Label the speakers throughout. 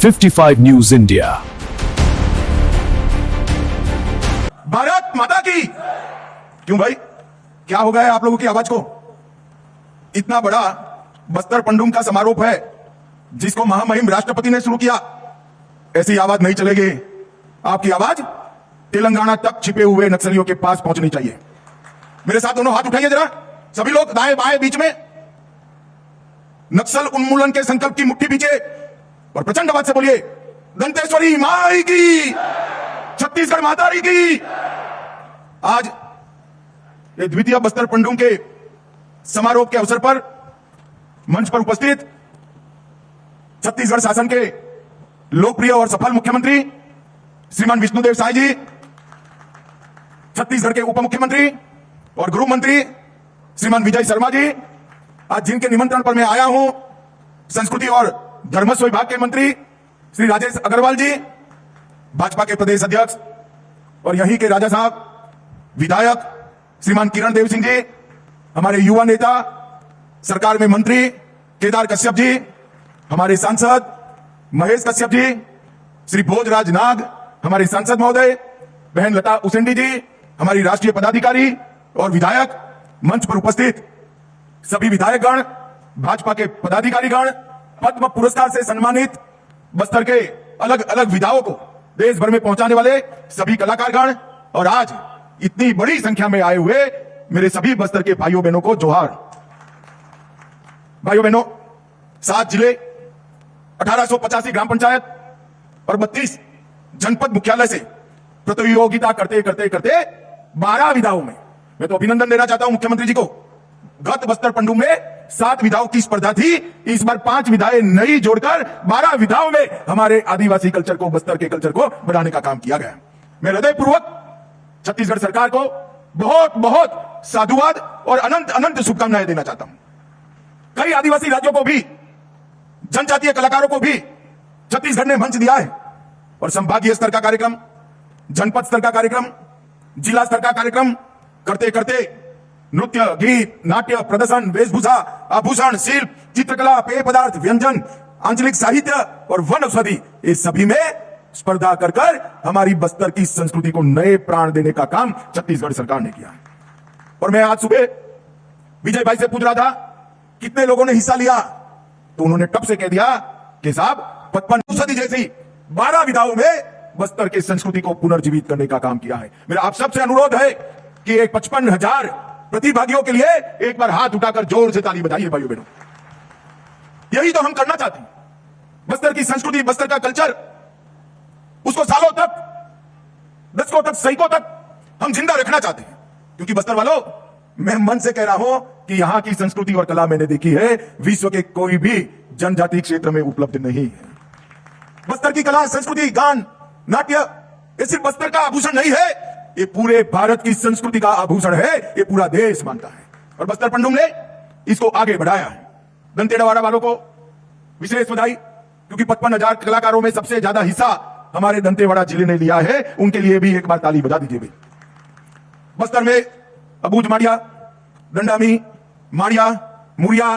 Speaker 1: 55 news India.
Speaker 2: Bharat माता की। क्यों भाई, क्या हो गया है आप लोगों की आवाज को? इतना बड़ा बस्तर पंडुम का समारोह है जिसको महामहिम राष्ट्रपति ने शुरू किया। ऐसी आवाज नहीं चलेगी। आपकी आवाज तेलंगाना तक छिपे हुए नक्सलियों के पास पहुंचनी चाहिए। मेरे साथ दोनों हाथ उठाइए जरा, सभी लोग दाएं बाएं बीच में। नक्सल उन्मूलन के संकल्प की मुट्ठी पीछे और प्रचंड आवाज से बोलिए, दंतेश्वरी माई की, छत्तीसगढ़ माता की। आज ये द्वितीय बस्तर पंडुम के समारोह के अवसर पर मंच पर उपस्थित छत्तीसगढ़ शासन के लोकप्रिय और सफल मुख्यमंत्री श्रीमान विष्णुदेव साय जी, छत्तीसगढ़ के उप मुख्यमंत्री और गृह मंत्री श्रीमान विजय शर्मा जी, आज जिनके निमंत्रण पर मैं आया हूं, संस्कृति और धर्मस्व विभाग के मंत्री श्री राजेश अग्रवाल जी, भाजपा के प्रदेश अध्यक्ष और यहीं के राजा साहब विधायक श्रीमान किरण देव सिंह जी, हमारे युवा नेता सरकार में मंत्री केदार कश्यप जी, हमारे सांसद महेश कश्यप जी, श्री भोजराज नाग हमारे सांसद महोदय, बहन लता उसेंडी जी हमारी राष्ट्रीय पदाधिकारी और विधायक, मंच पर उपस्थित सभी विधायकगण, भाजपा के पदाधिकारीगण, पद्म पुरस्कार से सम्मानित बस्तर के अलग अलग विधाओं को देश भर में पहुंचाने वाले सभी कलाकारगण और आज इतनी बड़ी संख्या में आए हुए मेरे सभी बस्तर के भाइयों बहनों को जोहार। भाइयों बहनों, 7 जिले, 1885 ग्राम पंचायत और 32 जनपद मुख्यालय से प्रतियोगिता करते करते करते 12 विधाओं में, मैं तो अभिनंदन देना चाहता हूं मुख्यमंत्री जी को। गत बस्तर पंडुम में 7 विधाओं की स्पर्धा थी, इस बार 5 विधाएं नई जोड़कर 12 विधाओं में हमारे आदिवासी कल्चर को, बस्तर के कल्चर को बढ़ाने का काम किया गया। मैं हृदयपूर्वक छत्तीसगढ़ सरकार को बहुत बहुत साधुवाद और अनंत अनंत शुभकामनाएं देना चाहता हूं। कई आदिवासी राज्यों को भी, जनजातीय कलाकारों को भी छत्तीसगढ़ ने मंच दिया है और संभागीय स्तर का कार्यक्रम, जनपद स्तर का कार्यक्रम, जिला स्तर का कार्यक्रम करते करते नृत्य, गीत, नाट्य, प्रदर्शन, वेशभूषा, आभूषण, शिल्प, चित्रकला, पेय पदार्थ, व्यंजन, आंचलिक साहित्य और वन औषधि, इस सभी में स्पर्धा कर कर हमारी बस्तर की संस्कृति को नए प्राण देने का काम छत्तीसगढ़ सरकार ने किया। और मैं आज सुबह विजय भाई से पूछ रहा था कितने लोगों ने हिस्सा लिया, तो उन्होंने टप से कह दिया कि साहब 55 औषधि जैसी 12 विधाओं में बस्तर की संस्कृति को पुनर्जीवित करने का काम किया है। मेरा आप सबसे अनुरोध है कि एक 55,000 प्रतिभागियों के लिए एक बार हाथ उठाकर जोर से ताली बजाइए भाइयों बहनों। यही तो हम करना चाहते हैं। बस्तर की संस्कृति, बस्तर का कल्चर, उसको सालों तक, दशकों तक, सैकों तक हम जिंदा रखना चाहते हैं। क्योंकि बस्तर वालों, मैं मन से कह रहा हूं कि यहां की संस्कृति और कला मैंने देखी है, विश्व के कोई भी जनजाति क्षेत्र में उपलब्ध नहीं है। बस्तर की कला, संस्कृति, गान, नाट्य, ये सिर्फ बस्तर का आभूषण नहीं है, ये पूरे भारत की संस्कृति का आभूषण है, ये पूरा देश मानता है। और बस्तर पंडुम ने इसको आगे बढ़ाया है। दंतेवाड़ा वालों को विशेष बधाई, क्योंकि 55,000 कलाकारों में सबसे ज्यादा हिस्सा हमारे दंतेवाड़ा जिले ने लिया है, उनके लिए भी एक बार ताली बजा दीजिए भाई। बस्तर में अबूझ माड़िया, दंडामी, माड़िया, मुरिया,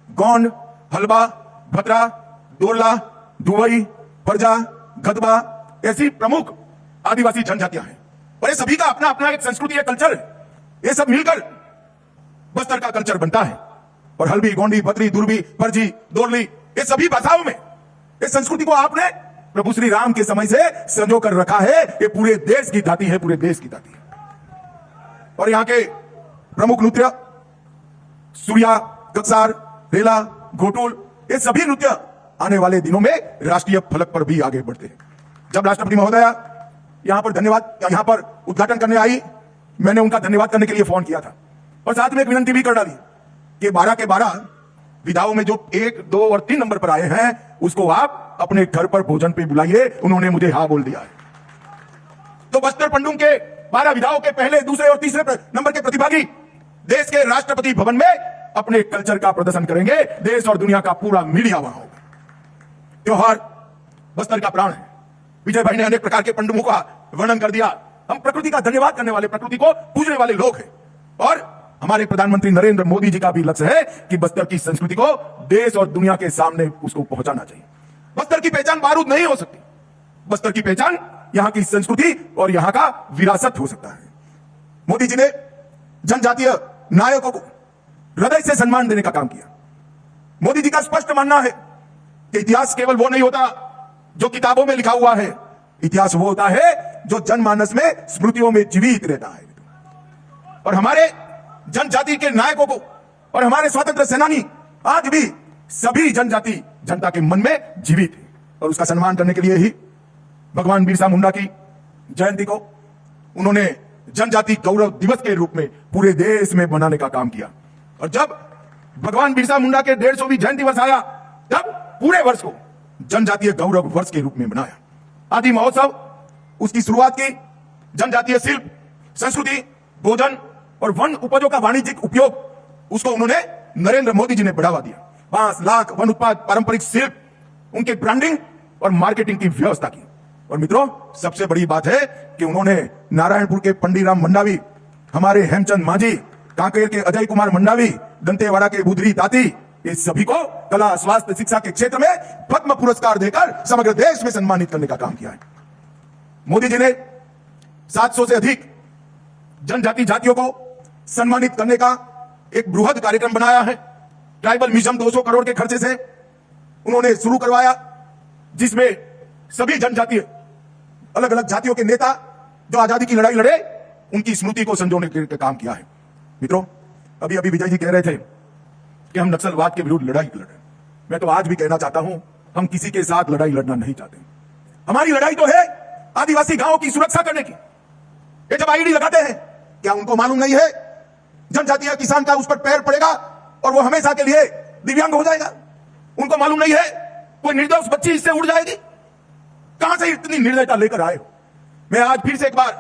Speaker 2: गोंड, हलबा, भद्रा, दोरला, दुबई, परजा, गदबा, ऐसी प्रमुख आदिवासी जनजातियां हैं और ये सभी का अपना अपना एक संस्कृति है, कल्चर है। ये सब मिलकर बस्तर का कल्चर बनता है। और हल्बी, गोंडी, भद्री, दुर्बी, परजी, दोरली, ये सभी भाषाओं में इस संस्कृति को आपने प्रभु श्री राम के समय से संजो कर रखा है। ये पूरे देश की दाती है, पूरे देश की दाती है। और यहां के प्रमुख नृत्य सूर्या, कक्सार, रेला, घोटुल, ये सभी नृत्य आने वाले दिनों में राष्ट्रीय फलक पर भी आगे बढ़ते हैं। जब राष्ट्रपति महोदया यहां पर उद्घाटन करने आई, मैंने उनका धन्यवाद करने के लिए फोन किया था और साथ में एक विनती भी कर डाली कि 12 के 12 विधाओं में जो 1, 2 और 3 नंबर पर आए हैं, उसको आप अपने घर पर भोजन पे बुलाइए। उन्होंने मुझे हाँ बोल दिया है। तो बस्तर पंडुम के 12 विधाओं के पहले, दूसरे और तीसरे नंबर के प्रतिभागी देश के राष्ट्रपति भवन में अपने कल्चर का प्रदर्शन करेंगे। देश और दुनिया का पूरा मीडिया वहां होगा। त्योहार बस्तर का प्राण है। विजय भाई ने अनेक प्रकार के पंडुमों का वर्णन कर दिया। हम प्रकृति का धन्यवाद करने वाले, प्रकृति को पूजने वाले लोग हैं और हमारे प्रधानमंत्री नरेंद्र मोदी जी का भी लक्ष्य है कि बस्तर की संस्कृति को देश और दुनिया के सामने उसको पहुंचाना चाहिए। बस्तर की पहचान बारूद नहीं हो सकती। बस्तर की पहचान यहां की संस्कृति और यहां का विरासत हो सकता है। मोदी जी ने जनजातीय नायकों को हृदय से सम्मान देने का काम किया। मोदी जी का स्पष्ट मानना है कि इतिहास केवल वो नहीं होता जो किताबों में लिखा हुआ है, इतिहास वो होता है जो जनमानस में, स्मृतियों में जीवित रहता है। और हमारे जनजाति के नायकों को और हमारे स्वतंत्र सेनानी आज भी सभी जनजाति जनता के मन में जीवित है। और उसका सम्मान करने के लिए ही भगवान बिरसा मुंडा की जयंती को उन्होंने जनजाति गौरव दिवस के रूप में पूरे देश में मनाने का काम किया। और जब भगवान बिरसा मुंडा के 150वीं जयंती वर्ष आया, तब पूरे वर्ष को जनजातीय गौरव वर्ष के रूप में मनाया। आदि महोत्सव उसकी शुरुआत की जनजातीय शिल्प, संस्कृति, भोजन और वन उपजों का वाणिज्यिक उपयोग, उसको उन्होंने नरेंद्र मोदी जी ने बढ़ावा दिया। 5 लाख वन उत्पाद, पारंपरिक शिल्प, उनके ब्रांडिंग और मार्केटिंग की व्यवस्था की। और मित्रों, सबसे बड़ी बात है कि उन्होंने नारायणपुर के पंडीराम मंडावी, हमारे हेमचंद मांझी, कांकेर के अजय कुमार मंडावी, दंतेवाड़ा के बुधरी ताती, इस सभी को कला, स्वास्थ्य, शिक्षा के क्षेत्र में पद्म पुरस्कार देकर समग्र देश में सम्मानित करने का काम किया है। मोदी जी ने 700 से अधिक जनजाति जातियों को सम्मानित करने का एक बृहद कार्यक्रम बनाया है। ट्राइबल मिशन 200 करोड़ के खर्चे से उन्होंने शुरू करवाया, जिसमें सभी जनजातीय अलग अलग जातियों के नेता जो आजादी की लड़ाई लड़े, उनकी स्मृति को संजोने के काम किया है। मित्रों, अभी विजय जी कह रहे थे कि हम नक्सलवाद के विरुद्ध लड़ाई लड़ रहे हैं। मैं तो आज भी कहना चाहता हूं, हम किसी के साथ लड़ाई लड़ना नहीं चाहते। हमारी लड़ाई तो है आदिवासी गांवों की सुरक्षा करने की। ये जब आईडी लगाते हैं, क्या उनको मालूम नहीं है जनजातीय किसान का उस पर पैर पड़ेगा और वो हमेशा के लिए दिव्यांग हो जाएगा? उनको मालूम नहीं है कोई निर्दोष बच्ची इससे उड़ जाएगी? कहां से इतनी निर्दयता लेकर आए हो? मैं आज फिर से एक बार,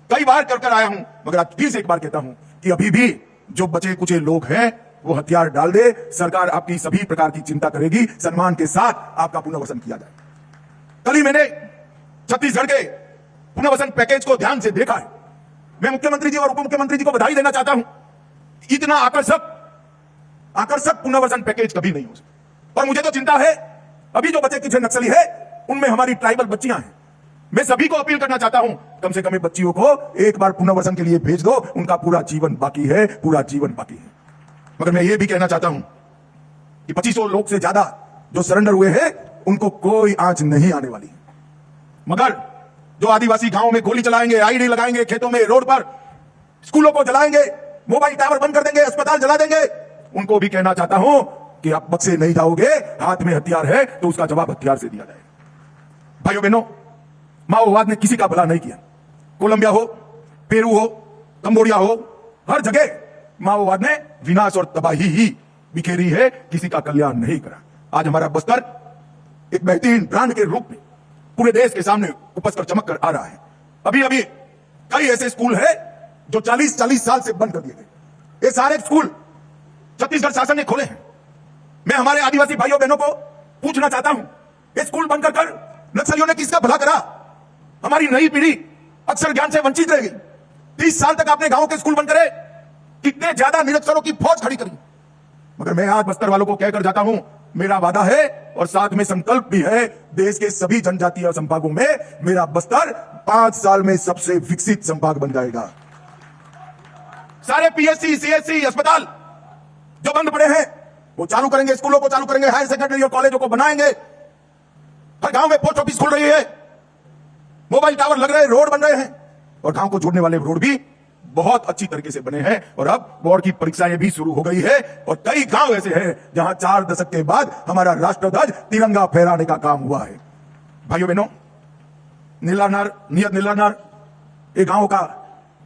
Speaker 2: कई बार कर आया हूं, मगर आज फिर से एक बार कहता हूं कि अभी भी जो बचे कुचे लोग हैं वो हथियार डाल दे, सरकार आपकी सभी प्रकार की चिंता करेगी, सम्मान के साथ आपका पुनर्वसन किया जाए। कल ही मैंने छत्तीसगढ़ के पुनर्वसन पैकेज को ध्यान से देखा है। मैं मुख्यमंत्री जी और उप मुख्यमंत्री जी को बधाई देना चाहता हूं। इतना आकर्षक पुनर्वसन पैकेज कभी नहीं हो सकता। और मुझे तो चिंता है, अभी जो बचे कुछ नक्सली है उनमें हमारी ट्राइबल बच्चियां हैं। मैं सभी को अपील करना चाहता हूं, कम से कम बच्चियों को एक बार पुनर्वसन के लिए भेज दो। उनका पूरा जीवन बाकी है, पूरा जीवन बाकी है। मगर मैं ये भी कहना चाहता हूं कि 2500 लोग से ज्यादा जो सरेंडर हुए हैं, उनको कोई आंच नहीं आने वाली। मगर जो आदिवासी गांवों में गोली चलाएंगे, आईडी लगाएंगे, खेतों में, रोड पर, स्कूलों को जलाएंगे, मोबाइल टावर बंद कर देंगे, अस्पताल जला देंगे, उनको भी कहना चाहता हूं कि आप बक्से नहीं जाओगे। हाथ में हथियार है तो उसका जवाब हथियार से दिया जाएगा। भाइयों बहनों, माओवाद ने किसी का भला नहीं किया। कोलंबिया हो, पेरू हो, कंबोडिया हो, हर जगह माओवाद ने विनाश और तबाही ही बिखेरी है, किसी का कल्याण नहीं करा। आज हमारा बस्तर एक बेहतरीन ब्रांड के रूप में पूरे देश के सामने उपज कर चमक कर आ रहा है। अभी कई ऐसे स्कूल हैं जो 40 साल से बंद कर दिए गए। ये सारे स्कूल छत्तीसगढ़ शासन ने खोले हैं। मैं हमारे आदिवासी भाइयों बहनों को पूछना चाहता हूं, ये स्कूल बंद कर नक्सलियों ने किसका भला करा? हमारी नई पीढ़ी अक्षर ज्ञान से वंचित रहेगी। 30 साल तक आपने गांवों के स्कूल बंद करे, कितने ज्यादा निरक्षरों की फौज खड़ी करी। मगर मैं आज बस्तर वालों को कहकर जाता हूं, मेरा वादा है और साथ में संकल्प भी है, देश के सभी जनजातीय संभागों में मेरा बस्तर 5 साल में सबसे विकसित संभाग बन जाएगा। सारे पीएचसी, सीएचसी अस्पताल जो बंद पड़े हैं वो चालू करेंगे, स्कूलों को चालू करेंगे, हायर सेकेंडरी और कॉलेजों को बनाएंगे। हर गांव में पोस्ट ऑफिस खुल रही है, मोबाइल टावर लग रहे हैं, रोड बन रहे हैं और गांव को जोड़ने वाले रोड भी बहुत अच्छी तरीके से बने हैं। और अब बोर्ड की परीक्षाएं भी शुरू हो गई है और कई गांव ऐसे हैं जहां 4 दशक के बाद हमारा राष्ट्रध्वज तिरंगा फहराने का काम हुआ है। भाइयों बहनों, नियत नीलानार एक गांव का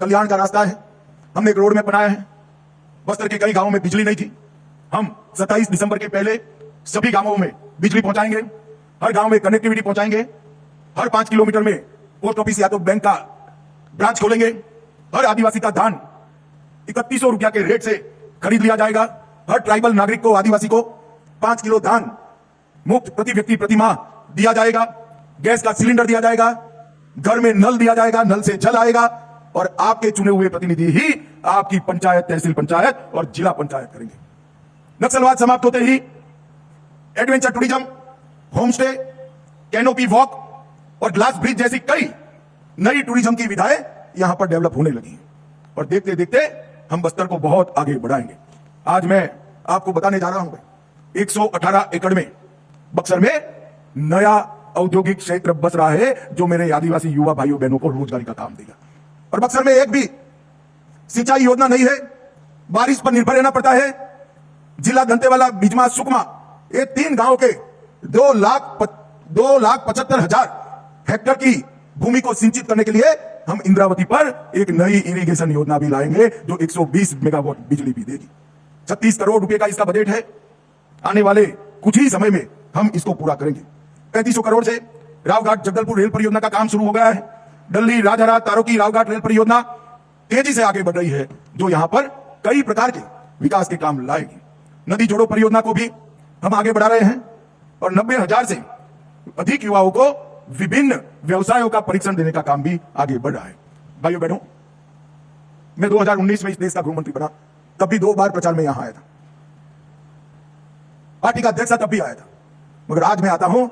Speaker 2: कल्याण का रास्ता है। हमने एक रोड मैप बनाया है। बस्तर के कई गांवों में बिजली नहीं थी, हम 27 दिसंबर के पहले सभी गांवों में बिजली पहुंचाएंगे, हर गांव में कनेक्टिविटी पहुंचाएंगे, हर 5 किलोमीटर में पोस्ट ऑफिस या तो बैंक का ब्रांच खोलेंगे, हर आदिवासी का धान 3100 रुपया के रेट से खरीद लिया जाएगा। हर ट्राइबल नागरिक को, आदिवासी को 5 किलो धान मुफ्त प्रति व्यक्ति प्रति माह दिया जाएगा। गैस का सिलेंडर दिया जाएगा, घर में नल दिया जाएगा, नल से जल आएगा और आपके चुने हुए प्रतिनिधि ही आपकी पंचायत, तहसील पंचायत और जिला पंचायत करेंगे। नक्सलवाद समाप्त होते ही adventure tourism, home stay, canopy walk और ग्लास ब्रिज जैसी कई नई टूरिज्म की विधाएं यहां पर डेवलप होने लगी हैं और देखते देखते हम बस्तर को बहुत आगे बढ़ाएंगे। आज मैं आपको बताने जा रहा हूं 118 एकड़ में बक्सर में नया औद्योगिक क्षेत्र बस रहा है जो मेरे आदिवासी युवा भाइयों बहनों को रोजगारी का काम देगा। और बक्सर में एक भी सिंचाई योजना नहीं है, बारिश पर निर्भर रहना पड़ता है। जिला दंतेवाला, बिजमा, सुकमा, ये 3 गांव के 2,75,000 हेक्टेयर की भूमि को सिंचित करने के लिए हम इंद्रावती पर एक नई इरिगेशन योजना भी लाएंगे जो 120 मेगावाट बिजली भी देगी। 36 करोड़ रुपए का इसका बजट है। आने वाले कुछ ही समय में हम इसको पूरा करेंगे। 3500 करोड़ से रावघाट जगदलपुर रेल परियोजना का काम शुरू हो गया है। डल्ली, राजहरा, तारोकी, रावघाट रेल परियोजना तेजी से आगे बढ़ रही है जो यहां पर कई प्रकार के विकास के काम लाएगी। नदी जोड़ो परियोजना को भी हम आगे बढ़ा रहे हैं और 90,000 से अधिक युवाओं को विभिन्न व्यवसायों का परीक्षण देने का काम भी आगे बढ़ रहा है। भाइयों बहनों, मैं 2019 में इस देश का गृह मंत्री बना, तब भी 2 बार प्रचार में यहां आया था। पार्टी का अध्यक्ष तब भी आया था, मगर आज मैं आता हूं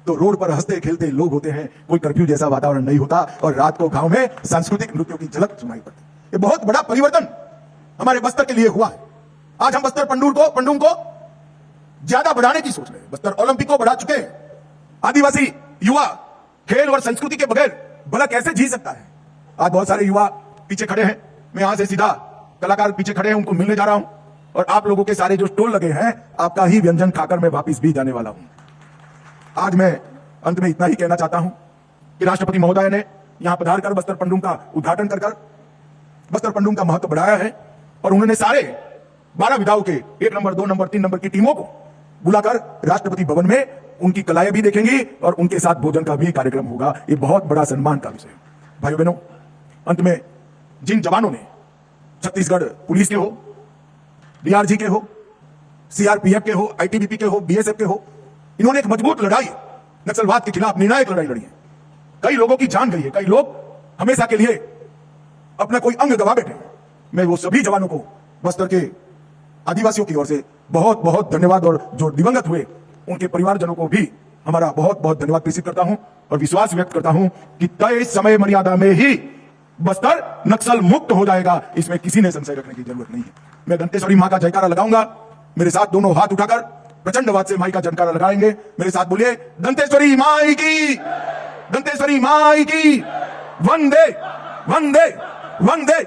Speaker 2: तो रोड पर हंसते खेलते लोग होते हैं, कोई कर्फ्यू जैसा वातावरण नहीं होता और रात को गांव में सांस्कृतिक नृत्यों की झलक सुनाई पड़ती। ये बहुत बड़ा परिवर्तन हमारे बस्तर के लिए हुआ है। आज हम बस्तर पंडूम को ज्यादा बढ़ाने की सोच रहे हैं। बस्तर ओलंपिक को बढ़ा चुके हैं। आदिवासी युवा खेल और संस्कृति के बगैर भला कैसे जी सकता है। आज बहुत सारे युवा पीछे खड़े हैं, मैं यहां से सीधा कलाकार पीछे खड़े हैं, उनको मिलने जा रहा हूं और आप लोगों के सारे जो स्टॉल लगे हैं, आपका ही व्यंजन खाकर मैं वापिस भी जाने वाला हूं। आज मैं अंत में इतना ही कहना चाहता हूं कि राष्ट्रपति महोदय ने यहां पधार कर बस्तर पंडूम का उद्घाटन कर बस्तर पंडूम का महत्व बढ़ाया है और उन्होंने सारे 12 विधाओं के 1 नंबर, 2 नंबर, 3 नंबर की टीमों को बुलाकर राष्ट्रपति भवन में उनकी कलाएं भी देखेंगी और उनके साथ भोजन का भी कार्यक्रम होगा। ये बहुत बड़ा सम्मान का विषय है। भाइयों बहनों, अंत में जिन जवानों ने छत्तीसगढ़ पुलिस के हो, डीआरजी के हो, सीआरपीएफ के हो, आईटीबीपी के हो, बीएसएफ के हो, इन्होंने एक मजबूत लड़ाई नक्सलवाद के खिलाफ निर्णायक लड़ाई लड़ी है। कई लोगों की जान गई है, कई लोग हमेशा के लिए अपना कोई अंग गवा बैठे। मैं वो सभी जवानों को बस्तर के आदिवासियों की ओर से बहुत बहुत धन्यवाद और जो दिवंगत हुए उनके परिवारजनों को भी हमारा बहुत बहुत धन्यवाद प्रेषित करता हूं और विश्वास व्यक्त करता हूं कि तय समय मर्यादा में ही बस्तर नक्सल मुक्त हो जाएगा। इसमें किसी ने संशय रखने की जरूरत नहीं है। मैं दंतेश्वरी मां का जयकारा लगाऊंगा। मेरे साथ दोनों हाथ उठाकर प्रचंड आवाज से माई का जयकारा लगाएंगे। मेरे साथ बोलिए, दंतेश्वरी माई की, दंतेश्वरी माई की, वंदे वंदे वंदे।